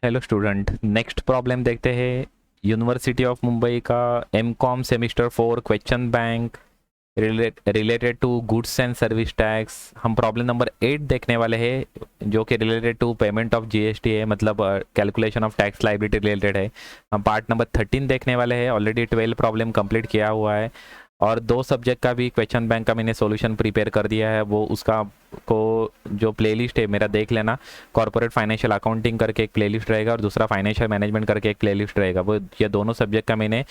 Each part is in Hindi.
हेलो स्टूडेंट, नेक्स्ट प्रॉब्लम देखते हैं। यूनिवर्सिटी ऑफ मुंबई का MCom semester 4 question bank related to goods and service tax. हम प्रॉब्लम नंबर 8 देखने वाले हैं जो कि related to payment of GST है, मतलब calculation of tax liability related है। हम पार्ट नंबर 13 देखने वाले हैं। ऑलरेडी 12 प्रॉब्लम कंप्लीट किया हुआ है और 2 सब्जेक्ट का भी क्वेश्चन बैंक का मैंने सॉल्यूशन प्रिपेयर कर दिया है। वो उसका को जो प्लेलिस्ट है मेरा देख लेना। कॉर्पोरेट फाइनेंशियल अकाउंटिंग करके एक प्लेलिस्ट रहेगा और दूसरा फाइनेंशियल मैनेजमेंट करके एक प्लेलिस्ट रहेगा। वो ये दोनों सब्जेक्ट का मैंने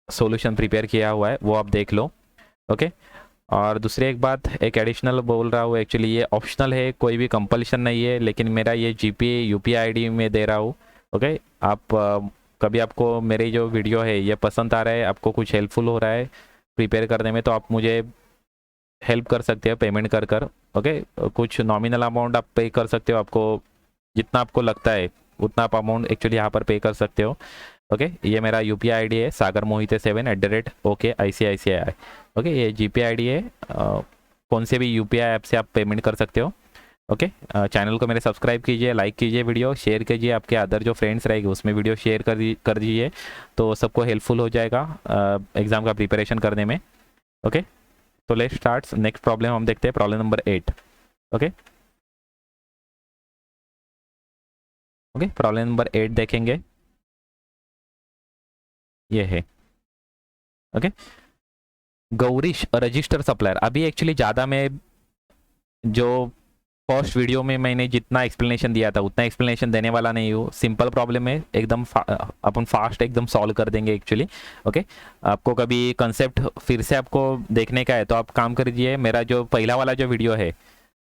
सॉल्यूशन प्रिपेयर किया हुआ है, वो आप देख लो। ओके। और दूसरी एक बात, एक एडिशनल बोल रहा हूँ, एक्चुअली ये ऑप्शनल है, कोई भी कंपल्शन नहीं है, लेकिन मेरा ये जीपीए यूपीआई आईडी में दे रहा हूँ। ओके। आप कभी आपको मेरी जो वीडियो है ये पसंद आ रहा है, आपको कुछ हेल्पफुल हो रहा है प्रिपेयर करने में, तो आप मुझे हेल्प कर सकते हो पेमेंट कर कर। ओके। कुछ नॉमिनल अमाउंट आप पे कर सकते हो, आपको जितना आपको लगता है उतना आप अमाउंट एक्चुअली यहाँ पर पे कर सकते हो। ओके। ये मेरा यूपीआई आईडी है सागर मोहिते 7@OKICICI। ओके। ये जीपे आईडी है। कौन से भी यूपीआई ऐप से आप पेमेंट कर सकते हो। ओके। चैनल को मेरे सब्सक्राइब कीजिए, लाइक कीजिए, वीडियो शेयर कीजिए, आपके अदर जो फ्रेंड्स रहेंगे उसमें वीडियो शेयर कर दीजिए, तो सबको हेल्पफुल हो जाएगा एग्ज़ाम का प्रिपरेशन करने में। ओके। तो लेट्स स्टार्ट। नेक्स्ट प्रॉब्लम हम देखते हैं, problem number 8। Okay. Okay, problem number 8 देखेंगे। ये है। ओके। Gaurish register supplier. अभी एक्चुअली ज़्यादा मैं जो फर्स्ट वीडियो में मैंने जितना एक्सप्लेनेशन दिया था उतना एक्सप्लेनेशन देने वाला नहीं हूँ। सिंपल प्रॉब्लम है एकदम, अपन फास्ट एकदम सॉल्व कर देंगे एक्चुअली। ओके। आपको कभी कंसेप्ट फिर से आपको देखने का है तो आप काम करिए, मेरा जो पहला वाला जो वीडियो है,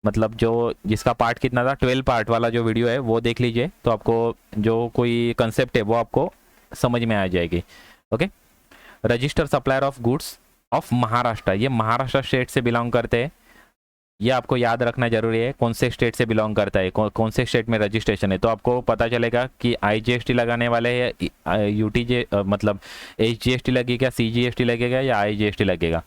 मतलब जो जिसका पार्ट कितना था 12 पार्ट वाला जो वीडियो है वो देख लीजिए, तो आपको जो कोई कंसेप्ट है वो आपको समझ में आ जाएगी। Okay. Register supplier of goods of Maharashtra, ये महाराष्ट्र स्टेट से बिलोंग करते हैं। ये आपको याद रखना जरूरी है, कौन से स्टेट से बिलोंग करता है, कौन से स्टेट में रजिस्ट्रेशन है, तो आपको पता चलेगा कि आईजीएसटी लगाने वाले हैं, यूटीजे मतलब एचजीएसटी लगेगा, सीजीएसटी लगेगा या आईजीएसटी लगेगा।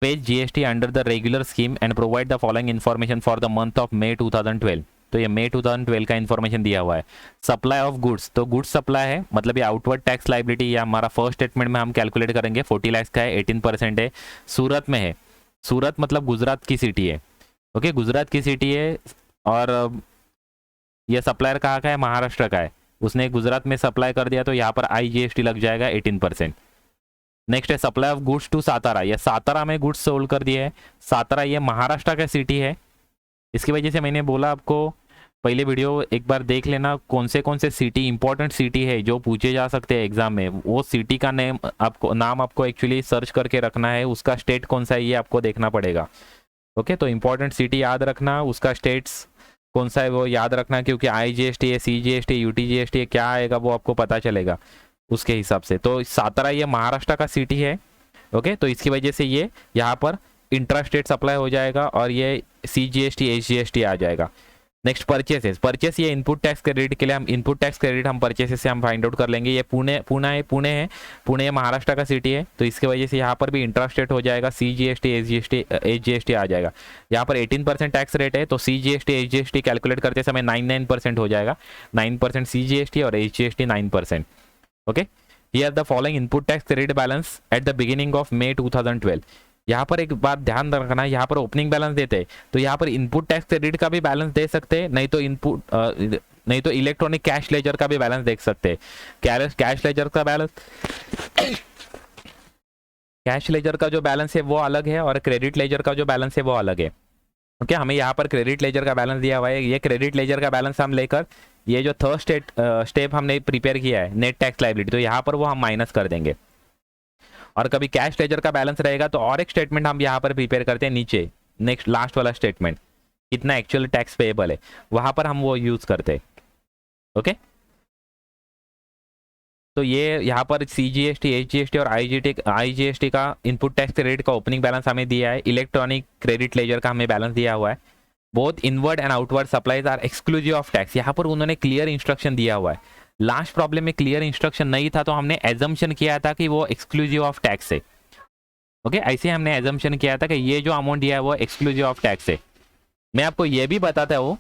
Page GST under the regular scheme and provide the following information for the month of May 2012। तो ये May 2012 का इन्फॉर्मेशन दिया हुआ है। सप्लाई ऑफ गुड्स, तो गुड्स सप्लाई है, मतलब ये आउटवर्ड टैक्स लाइबिलिटी, या हमारा फर्स्ट स्टेटमेंट में हम कैलकुलेट करेंगे 40 लाख का है, 18% है। सूरत में है, सूरत मतलब गुजरात की सिटी है। ओके। गुजरात की सिटी है। और ये सप्लायर कहाँ का है, महाराष्ट्र का है। उसने गुजरात में सप्लाई कर दिया तो यहाँ पर आईजीएसटी लग जाएगा 18%। नेक्स्ट है supply of goods to Satara, ये सातारा में गुड्स सोल्ड कर दिए है। सातारा ये महाराष्ट्र का सिटी है। इसकी वजह से मैंने बोला आपको पहले वीडियो एक बार देख लेना, कौन से सिटी इंपॉर्टेंट सिटी है जो पूछे जा सकते हैं एग्जाम में, वो सिटी का नाम आपको एक्चुअली सर्च करके रखना है, उसका स्टेट कौन सा है ये आपको देखना पड़ेगा। ओके। तो इंपॉर्टेंट सिटी याद रखना, उसका स्टेट्स कौन सा है वो याद रखना, क्योंकि आईजीएसटी है, सीजीएसटी, यूटीजीएसटी है, क्या आएगा वो आपको पता चलेगा उसके हिसाब से। तो सातारा ये महाराष्ट्र का सिटी है। ओके। तो इसकी वजह से ये यहाँ पर इंट्रा स्टेट सप्लाई हो जाएगा और ये सीजीएसटी एचजीएसटी आ जाएगा। नेक्स्ट परचेसेस, परचेस ये इनपुट टैक्स क्रेडिट के लिए हम इनपुट टैक्स क्रेडिट हम परचेसेस से हम फाइंड आउट कर लेंगे। ये पुणे महाराष्ट्र का सिटी है, तो इसकी वजह से यहाँ पर भी इंट्रा स्टेट हो जाएगा, सीजीएसटी एचजीएसटी आ जाएगा। यहाँ पर 18% टैक्स रेट है, तो सीजीएसटी एचजीएसटी कैलकुलेट करते समय 99% हो जाएगा। 9% सीजीएसटी और HGST 9%। Okay. Here the following input tax credit balance at the beginning of May 2012। यहाँ पर एक बात ध्यान रखना है, यहाँ पर ओपनिंग बैलेंस देते हैं तो यहाँ पर इनपुट टैक्स क्रेडिट का भी बैलेंस दे सकते हैं, नहीं तो इलेक्ट्रॉनिक कैश लेजर का भी बैलेंस देख सकते हैं। कैश लेजर का बैलेंस कैश लेजर का जो बैलेंस है वो अलग है और क्रेडिट लेजर का जो बैलेंस है वो अलग है। ओके। हमें यहाँ पर क्रेडिट लेजर का बैलेंस दिया हुआ है, ये क्रेडिट लेजर का बैलेंस हम लेकर ये जो थर्ड स्टेप हमने प्रिपेयर किया है नेट टैक्स लाइबिलिटी, तो यहाँ पर वो हम माइनस कर देंगे। और कभी कैश लेजर का बैलेंस रहेगा तो और एक स्टेटमेंट हम यहाँ पर प्रिपेयर करते हैं नीचे, नेक्स्ट लास्ट वाला स्टेटमेंट, कितना एक्चुअल टैक्स पेएबल है, वहां पर हम वो यूज करते हैं। ओके। तो ये यहाँ पर सीजीएसटी एचजीएसटी और आईजीएसटी का इनपुट टैक्स क्रेडिट का ओपनिंग बैलेंस हमें दिया है, इलेक्ट्रॉनिक क्रेडिट लेजर का हमें बैलेंस दिया हुआ है। Both inward and outward supplies are exclusive of tax, यहाँ पर उन्होंने क्लियर इंस्ट्रक्शन दिया हुआ है। लास्ट प्रॉब्लम में क्लियर इंस्ट्रक्शन नहीं था तो हमने एजम्पशन किया था कि वो एक्सक्लूसिव ऑफ टैक्स है। ओके। ऐसे हमने एजम्पशन किया था कि ये जो अमाउंट दिया है वो एक्सक्लूसिव ऑफ टैक्स है। मैं आपको ये भी बताता हूँ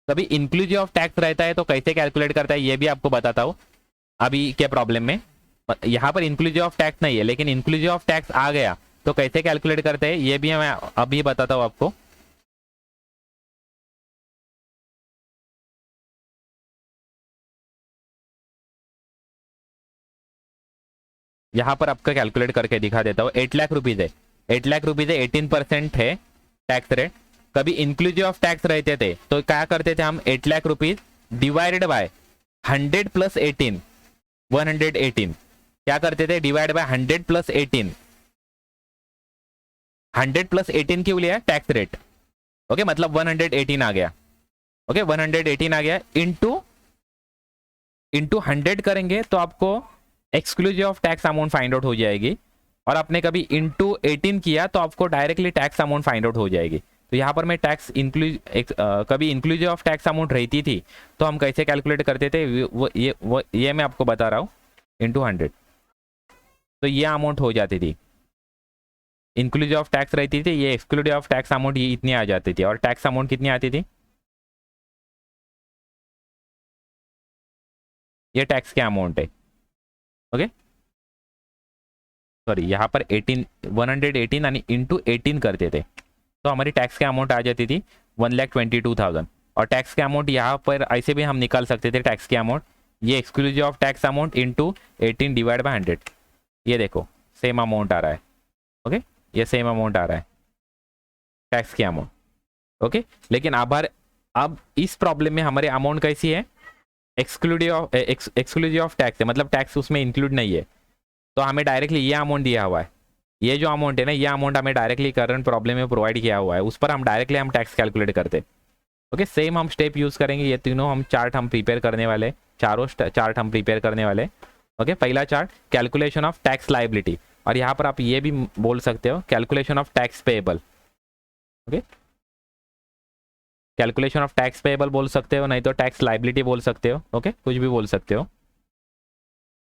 कभी इंक्लूसिव ऑफ टैक्स रहता है तो कैसे कैलकुलेट करता है ये भी आपको बताता हूँ अभी के प्रॉब्लम में। यहाँ पर इंक्लूसिव ऑफ टैक्स नहीं है, लेकिन इंक्लूसिव ऑफ टैक्स आ गया तो कैसे कैलकुलेट करते हैं ये भी मैं अभी बताता हूँ आपको। यहाँ पर आपका कैलकुलेट करके दिखा देता हूँ। 8 लाख रुपीज है, 8 लाख रुपीज है, 18% है टैक्स रेट। कभी इंक्लूसिव ऑफ टैक्स रहते थे तो क्या करते थे हम, 8 lakh rupees divided by 100 plus 18, 118 क्या करते थे, डिवाइड बाय 100 प्लस 18, 100 प्लस 18 क्यों लिया, टैक्स रेट। ओके, मतलब 118 आ गया। ओके, 118 आ गया इंटू 100 करेंगे तो आपको exclusive of tax amount find out हो जाएगी। और आपने कभी इंटू 18 किया तो आपको directly tax amount find out हो जाएगी। तो यहाँ पर मैं टैक्स कभी इंक्लूसिव ऑफ टैक्स अमाउंट रहती थी तो हम कैसे कैलकुलेट करते थे ये मैं आपको बता रहा हूँ। इंटू 100 तो ये अमाउंट हो जाती थी। इंक्लूसिव ऑफ टैक्स रहती थी, ये एक्सक्लूसिव ऑफ टैक्स अमाउंट ये इतनी आ जाती थी। और टैक्स अमाउंट कितनी आती थी, ये टैक्स के अमाउंट है। ओके, सॉरी यहाँ पर 18, 118 यानी इंटू 18 करते थे तो हमारी टैक्स के अमाउंट आ जाती थी 1,22,000। और टैक्स के अमाउंट यहाँ पर ऐसे भी हम निकाल सकते थे टैक्स के अमाउंट, ये exclusive of tax amount into 18 divide by 100। ये देखो सेम अमाउंट आ रहा है। ओके, ये सेम अमाउंट आ रहा है टैक्स के अमाउंट। ओके, लेकिन अब इस प्रॉब्लम में हमारे अमाउंट कैसी है, एक्सक्लूसिव ऑफ टैक्स है, मतलब टैक्स उसमें इंक्लूड नहीं है। तो हमें डायरेक्टली ये अमाउंट दिया हुआ है, ये जो अमाउंट है ना, ये अमाउंट हमें डायरेक्टली करंट प्रॉब्लम में प्रोवाइड किया हुआ है, उस पर हम डायरेक्टली हम टैक्स कैलकुलेट करते हैं। ओके, सेम हम स्टेप यूज करेंगे। ये तीनों हम चार्ट हम प्रिपेयर करने वाले, चारों चार्ट हम प्रिपेयर करने वाले। ओके, पहला chart calculation of tax liability, और यहाँ पर आप ये भी बोल सकते हो calculation of tax payable. Okay, calculation of tax payable बोल सकते हो, नहीं तो टैक्स लाइबिलिटी बोल सकते हो। ओके, कुछ भी बोल सकते हो।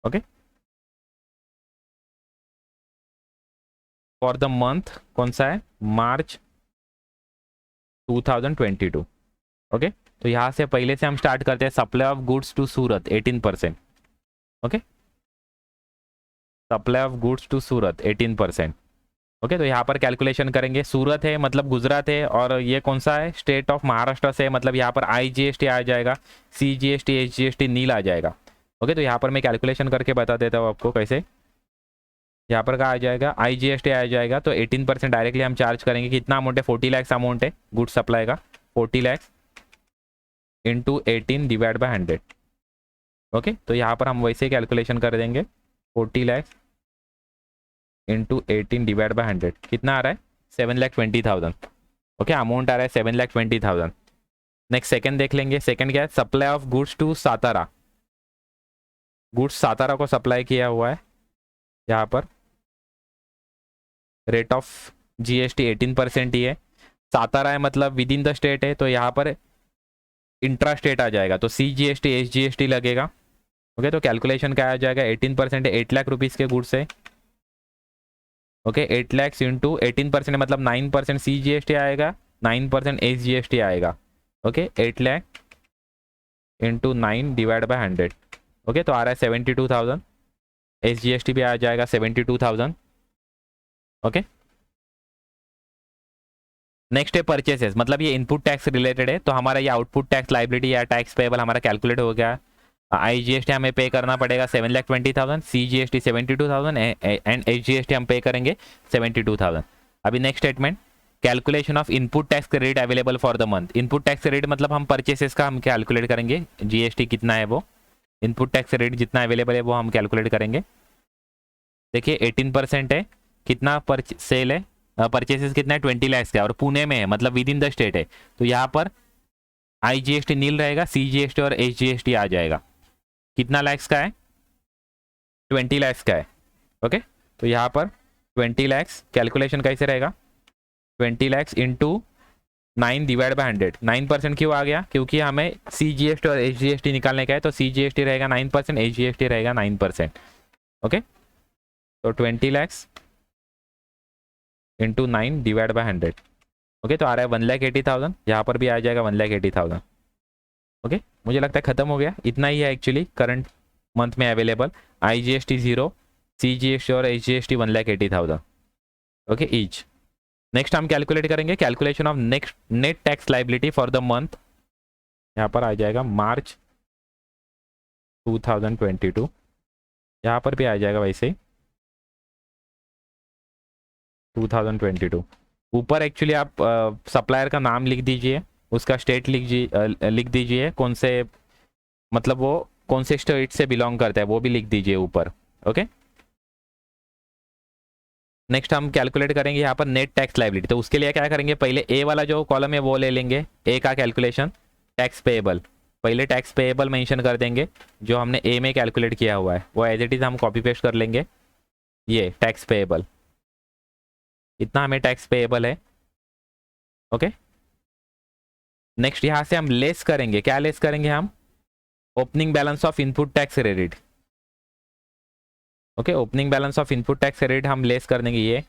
ओके, फॉर द मंथ कौन सा है, मार्च 2022। ओके, तो यहाँ से पहले से हम स्टार्ट करते हैं। Supply of goods to Surat 18%। Okay, supply of goods to Surat 18%। Okay, तो यहाँ पर कैलकुलेशन करेंगे। सूरत है मतलब गुजरात है, और ये कौन सा है, स्टेट ऑफ महाराष्ट्र से, मतलब यहाँ पर IGST आ जाएगा, CGST HGST नील आ जाएगा। ओके, तो यहाँ पर मैं कैलकुलेशन करके बता देता हूँ आपको कैसे। यहाँ पर क्या आ जाएगा, IGST आ जाएगा, तो 18% डायरेक्टली हम चार्ज करेंगे। कितना अमाउंट है, 40 लाख अमाउंट है गुड्स सप्लाई का, 40 lakh into 18 divide by 100। Okay, तो यहाँ पर हम वैसे कैलकुलेशन कर देंगे, 40 लाख इंटू 18 डिवाइड बाय 100 कितना आ रहा है, 7,20,000। ओके, अमाउंट आ रहा है 7,20,000। नेक्स्ट सेकंड देख लेंगे। सेकंड क्या है, supply of goods to Satara. Goods Satara को सप्लाई किया हुआ है, यहाँ पर रेट ऑफ GST 18% ही है। सातारा है मतलब विद इन द स्टेट है, तो यहाँ पर इंट्रा स्टेट आ जाएगा, तो CGST HGST लगेगा। ओके, तो कैलकुलेशन क्या आ जाएगा, 18% है, 8 लाख रुपीज़ के गुड्स है। ओके, 8 लाख इंटू 18% मतलब 9% CGST आएगा, 9% HGST आएगा। Okay, 8 lakh into 9 divide by 100। Okay, तो आ रहा है 72,000। HGST भी आ जाएगा 72,000। ओके, नेक्स्ट है परचेसेस, मतलब ये इनपुट टैक्स रिलेटेड है, तो हमारा ये आउटपुट टैक्स लाइबिलिटी या टैक्स पेएबल हमारा कैलकुलेट हो गया। IGST हमें पे करना पड़ेगा 7,20,000, CGST 72,000 एंड HGST हम पे करेंगे 72,000। अभी next statement, calculation of input tax credit available for the month. Input tax credit मतलब हम परचेसेस का हम कैलकुलेट करेंगे, GST कितना है वो, इनपुट टैक्स क्रेडिट जितना अवेलेबल है वो हम कैलकुलेट करेंगे। देखिए 18% है, कितना पर सेल है, परचेसेस कितना है, 20 लाख का, और पुणे में है मतलब विद इन द स्टेट है, तो यहाँ पर IGST नील रहेगा, CGST और HGST आ जाएगा। कितना लैक्स का है, 20 लाख का है। ओके, तो यहाँ पर 20 लाख कैलकुलेशन कैसे रहेगा, 20 लाख इंटू 9 डिवाइड बाय 100। 9% क्यों आ गया, क्योंकि हमें CGST और HGST निकालने का है, तो CGST रहेगा 9%, HGST रहेगा 9%। ओके, तो 20 lakh into 9 divide by 100। Okay, तो आ रहा है 1,80,000, यहाँ पर भी आ जाएगा 1,80,000। ओके मुझे लगता है ख़त्म हो गया, इतना ही है एक्चुअली करंट मंथ में अवेलेबल। IGST 0, CGST और HGST 1,80,000 ओके ईच। नेक्स्ट हम कैलकुलेट करेंगे calculation of next net tax liability for the month. यहाँ पर आ जाएगा मार्च 2022, यहाँ पर भी आ जाएगा वैसे ही 2022। ऊपर एक्चुअली आप सप्लायर का नाम लिख दीजिए, उसका स्टेट लिख दीजिए, कौन से मतलब वो कौन से स्टेट से बिलोंग करता है वो भी लिख दीजिए ऊपर। ओके नेक्स्ट हम कैलकुलेट करेंगे यहाँ पर नेट टैक्स लाइबिलिटी। तो उसके लिए क्या करेंगे, पहले ए वाला जो कॉलम है वो ले लेंगे, ए का कैलकुलेशन टैक्स पेएबल। पहले टैक्स पेएबल मेंशन कर देंगे जो हमने ए में कैलकुलेट किया हुआ है, वो एज इट इज हम कॉपी पेस्ट कर लेंगे। ये टैक्स पेएबल, इतना हमें टैक्स पेएबल है। ओके नेक्स्ट यहाँ से हम लेस करेंगे, क्या लेस करेंगे हम, opening balance of input tax credit. Okay opening balance of input tax credit हम लेस कर देंगे ये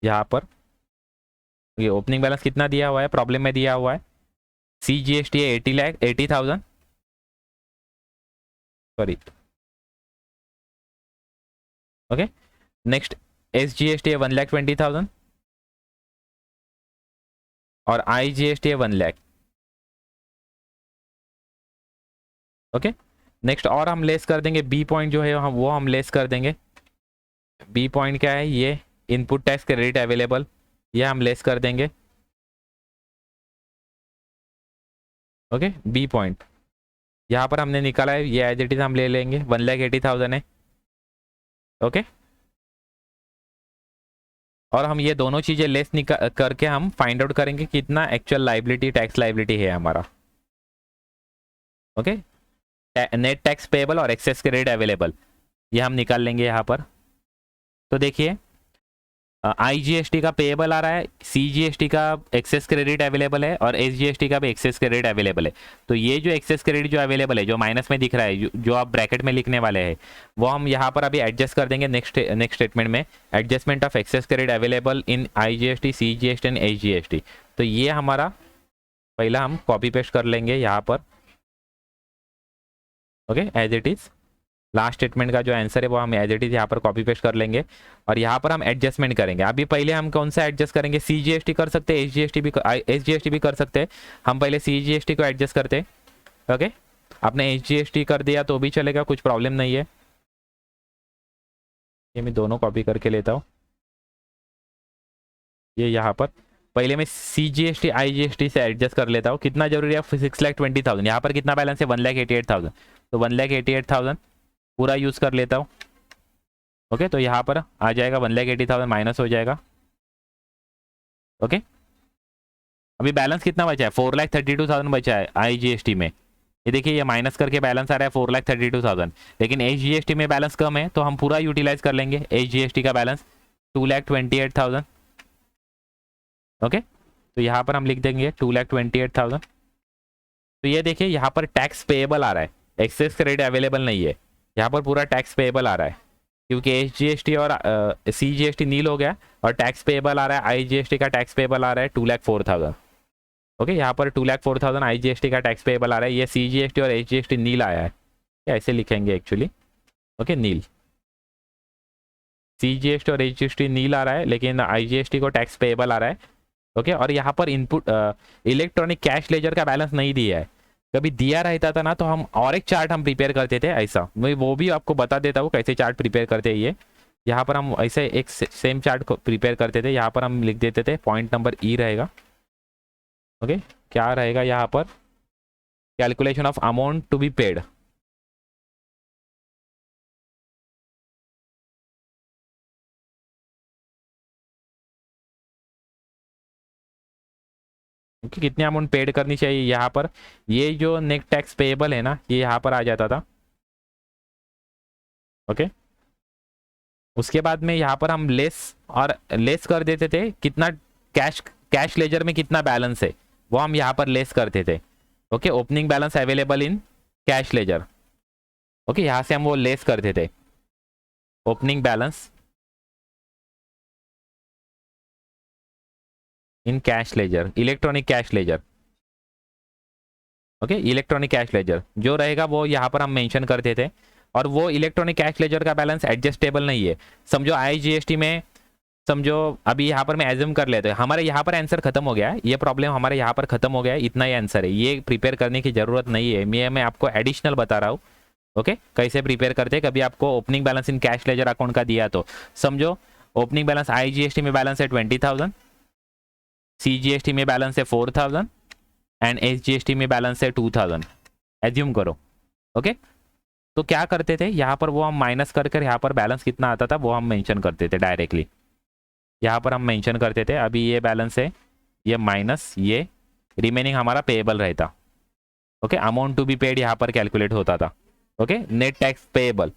यहाँ पर। ये ओपनिंग बैलेंस कितना दिया हुआ है, प्रॉब्लम में दिया हुआ है, CGST है 80,000 सॉरी। ओके नेक्स्ट SGST है 1,20,000 और IGST है 1,00,000। ओके नेक्स्ट और हम लेस कर देंगे बी पॉइंट जो है हम वो हम लेस कर देंगे। बी पॉइंट क्या है, ये इनपुट टैक्स क्रेडिट अवेलेबल, ये हम लेस कर देंगे। ओके बी पॉइंट यहाँ पर हमने निकाला है, ये एज इट इज हम ले लेंगे 1,80,000 है। ओके और हम ये दोनों चीज़ें लेस करके हम फाइंड आउट करेंगे कितना एक्चुअल लाइबिलिटी टैक्स लाइबिलिटी है हमारा। ओके नेट टैक्स पेएबल और एक्सेस क्रेडिट अवेलेबल ये हम निकाल लेंगे यहाँ पर। तो देखिए IGST का पेएबल आ रहा है, CGST का एक्सेस क्रेडिट अवेलेबल है और SGST का भी एक्सेस क्रेडिट अवेलेबल है। तो ये जो एक्सेस क्रेडिट जो अवेलेबल है, जो माइनस में दिख रहा है, जो आप ब्रैकेट में लिखने वाले हैं, वो हम यहाँ पर अभी एडजस्ट कर देंगे नेक्स्ट स्टेटमेंट में। Adjustment of excess credit available in IGST, CGST and HGST। तो ये हमारा पहला हम कॉपी पेस्ट कर लेंगे यहाँ पर। Okay as it is last statement का जो आंसर है वो हम एज इट इज यहाँ पर कॉपी पेस्ट कर लेंगे और यहाँ पर हम एडजस्टमेंट करेंगे। अभी पहले हम कौन सा एडजस्ट करेंगे, CGST कर सकते हैं, SGST भी कर सकते हैं। हम पहले CGST को एडजस्ट करते हैं। ओके आपने HGST कर दिया तो भी चलेगा, कुछ प्रॉब्लम नहीं है। ये मैं दोनों कॉपी करके लेता हूँ। ये यहाँ पर पहले मैं CGST IGST से एडजस्ट कर लेता हूँ। कितना जरूरी है, 6,20,000। यहाँ पर कितना बैलेंस है, 1,88,000। तो 1,88,000 पूरा यूज़ कर लेता हूँ। ओके तो यहाँ पर आ जाएगा 1,80,000 माइनस हो जाएगा। ओके अभी बैलेंस कितना बचा है, 4,32,000 बचा है IGST में। ये देखिए ये माइनस करके बैलेंस आ रहा है 4,32,000, लेकिन HGST में बैलेंस कम है तो हम पूरा यूटिलाइज कर लेंगे HGST का बैलेंस 2,28,000। ओके तो यहाँ पर हम लिख देंगे 2,28,000। तो ये देखिए यहाँ पर टैक्स पेएबल आ रहा है, एक्सेस क्रेडिट अवेलेबल नहीं है। यहाँ पर पूरा टैक्स पेएबल आ रहा है क्योंकि HGST और CGST नील हो गया और टैक्स पेएबल आ रहा है, IGST का टैक्स पेएबल आ रहा है 2,04,000। ओके यहाँ पर 2,04,000 IGST का टैक्स पेएबल आ रहा है, ये CGST और HGST नील आया है, ऐसे लिखेंगे एक्चुअली। ओके नील, CGST और HGST नील आ रहा है लेकिन IGST को टैक्स पेएबल आ रहा है। ओके और यहाँ पर इनपुट इलेक्ट्रॉनिक कैश लेजर का बैलेंस नहीं दिया है। कभी दिया रहता था ना तो हम और एक चार्ट हम प्रिपेयर करते थे ऐसा, मैं वो भी आपको बता देता हूँ कैसे चार्ट प्रिपेयर करते हैं। ये यहाँ पर हम ऐसे एक सेम चार्ट को प्रिपेयर करते थे, यहाँ पर हम लिख देते थे पॉइंट नंबर E रहेगा। ओके क्या रहेगा यहाँ पर, calculation of amount to be paid. Okay कितनी अमाउंट पेड करनी चाहिए यहाँ पर, ये जो नेट टैक्स पेएबल है ना ये यहाँ पर आ जाता था। ओके उसके बाद में यहाँ पर हम लेस कर देते थे कितना कैश लेजर में कितना बैलेंस है वो हम यहाँ पर लेस करते थे। Okay opening balance available in cash ledger. Okay यहाँ से हम वो लेस करते थे opening balance in cash ledger, electronic cash ledger. Okay, electronic cash ledger जो रहेगा वो यहाँ पर हम मेंशन करते थे, और वो इलेक्ट्रॉनिक कैश लेजर का बैलेंस एडजस्टेबल नहीं है। समझो IGST में, समझो अभी यहाँ पर मैं एज्यूम कर लेते हैं हमारे यहाँ पर आंसर खत्म हो गया है, ये प्रॉब्लम हमारे यहाँ पर खत्म हो गया है, इतना ही आंसर है, ये प्रिपेयर करने की जरूरत नहीं है। मैं आपको एडिशनल बता रहा हूँ। ओके, कैसे प्रिपेयर करते हैं। कभी आपको opening balance in cash ledger account का दिया तो समझो ओपनिंग बैलेंस IGST में बैलेंस है 20,000, CGST में बैलेंस है 4,000 एंड SGST में बैलेंस है 2,000, एज्यूम करो। ओके, तो क्या करते थे यहाँ पर, वो हम माइनस कर यहाँ पर बैलेंस कितना आता था वो हम मेंशन करते थे डायरेक्टली, यहाँ पर हम मेंशन करते थे। अभी ये बैलेंस है, ये माइनस ये रिमेनिंग हमारा पेएबल रहता। Okay, amount to be paid यहाँ पर कैलकुलेट होता था। Okay, net tax payable,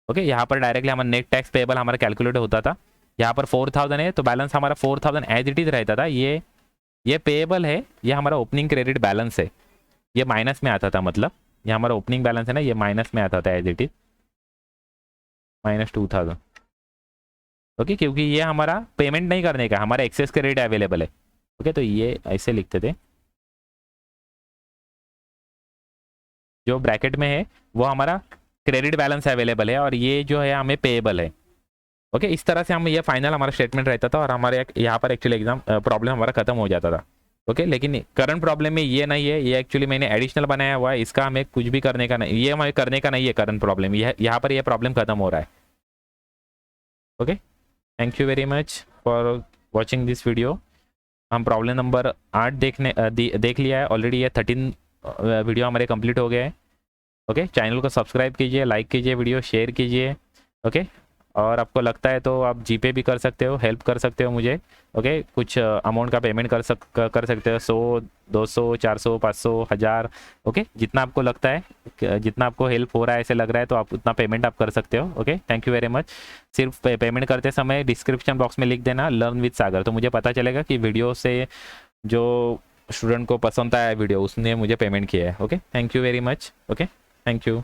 okay, यहाँ पर डायरेक्टली हमारा नेट टैक्स पेएबल हमारा कैलकुलेट होता था। यहाँ पर 4,000 है तो बैलेंस हमारा 4,000 एज इट इज रहता था। ये पेएबल है, ये हमारा ओपनिंग क्रेडिट बैलेंस है, ये माइनस में आता था, मतलब ये हमारा ओपनिंग बैलेंस है ना, ये माइनस में आता था एज इट इज -2,000। ओके, क्योंकि ये हमारा पेमेंट नहीं करने का, हमारा एक्सेस क्रेडिट अवेलेबल है। ओके, तो ये ऐसे लिखते थे, जो ब्रैकेट में है वो हमारा क्रेडिट बैलेंस अवेलेबल है और ये जो है हमें पेएबल है। ओके, इस तरह से हम ये फाइनल हमारा स्टेटमेंट रहता था और हमारे यहाँ पर एक्चुअली एग्जाम प्रॉब्लम हमारा खत्म हो जाता था। ओके, लेकिन करंट प्रॉब्लम में ये नहीं है, ये एक्चुअली मैंने एडिशनल बनाया हुआ है, इसका हमें कुछ भी करने का नहीं, ये हमें करने का नहीं है करंट प्रॉब्लम, यहाँ पर ये प्रॉब्लम खत्म हो रहा है। Okay, thank you very much for watching this video. हम प्रॉब्लम नंबर 8 देख लिया है ऑलरेडी, ये 13 वीडियो हमारे कंप्लीट हो गए हैं। ओके, चैनल को सब्सक्राइब कीजिए, लाइक कीजिए, वीडियो शेयर कीजिए। ओके, और आपको लगता है तो आप जीपे भी कर सकते हो, हेल्प कर सकते हो मुझे। ओके, कुछ अमाउंट का पेमेंट कर सकते हो, 100, 200, 400, 500, 1000। ओके, जितना आपको लगता है, जितना आपको हेल्प हो रहा है ऐसे लग रहा है तो आप उतना पेमेंट आप कर सकते हो। Okay, thank you very much. सिर्फ पेमेंट करते समय डिस्क्रिप्शन बॉक्स में लिख देना लर्न विद सागर, तो मुझे पता चलेगा कि वीडियो से जो स्टूडेंट को पसंद आया वीडियो उसने मुझे पेमेंट किया है। Okay, thank you very much. Okay, thank you.